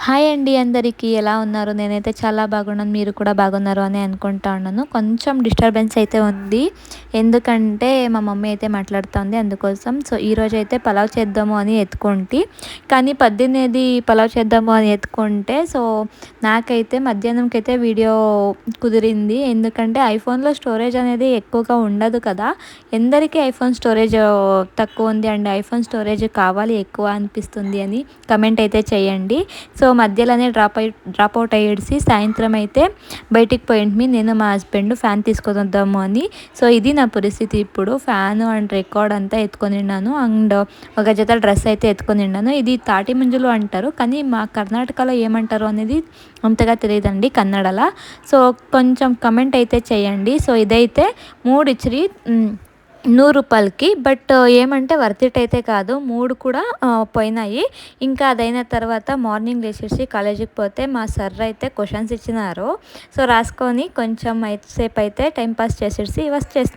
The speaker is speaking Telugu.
హాయ్ అండి అందరికీ ఎలా ఉన్నారు? నేనైతే చాలా బాగున్నాను. మీరు కూడా బాగున్నారు అని అనుకుంటా ఉన్నాను. కొంచెం డిస్టర్బెన్స్ అయితే ఉంది. ఎందుకంటే మా మమ్మీ అయితే మాట్లాడుతుంది అందుకోసం. సో ఈరోజైతే పలావ్ చేద్దాము అని ఎత్తుకుంటి. కానీ పొద్దున్నేది పలావ్ చేద్దాము అని ఎత్తుకుంటే నాకైతే మధ్యాహ్నంకైతే వీడియో కుదిరింది. ఎందుకంటే ఐఫోన్‌లో స్టోరేజ్ అనేది ఎక్కువగా ఉండదు కదా! ఎందరికీ ఐఫోన్ స్టోరేజ్ తక్కువ ఉంది అండ్ ఐఫోన్ స్టోరేజ్ కావాలి ఎక్కువ అనిపిస్తుంది అని కమెంట్ అయితే చేయండి. సో మధ్యలోనే డ్రాప్ అవుట్ అయ్యేసి సాయంత్రం అయితే బయటికి పోయింటిమి నేను మా హస్బెండ్ ఫ్యాన్ తీసుకొద్దాము అని. సో ఇది నా పరిస్థితి ఇప్పుడు. ఫ్యాన్ అండ్ రికార్డ్ అంతా ఎత్తుకొనిన్నాను అండ్ ఒక జత డ్రెస్ అయితే ఎత్తుకొనిన్నాను. ఇది తాటి ముంజలు అంటారు కానీ మా కర్ణాటకలో ఏమంటారు అనేది అంతగా తెలియదండి కన్నడలో. సో కొంచెం కమెంట్ అయితే చేయండి. సో ఇదైతే 3 ఇచ్చిరి 100 రూపాయలకి. బట్ ఏమంటే వర్త్ ఇట్ అయితే కాదు. 3 కూడా పోయినాయి. ఇంకా అదైన తర్వాత మార్నింగ్ లేచేసి కాలేజీకి పోతే మా సార్ అయితే క్వశ్చన్స్ ఇచ్చినారు. సో రాసుకొని కొంచెం సేపు అయితే టైం పాస్ చేసేసి వచ్చేసి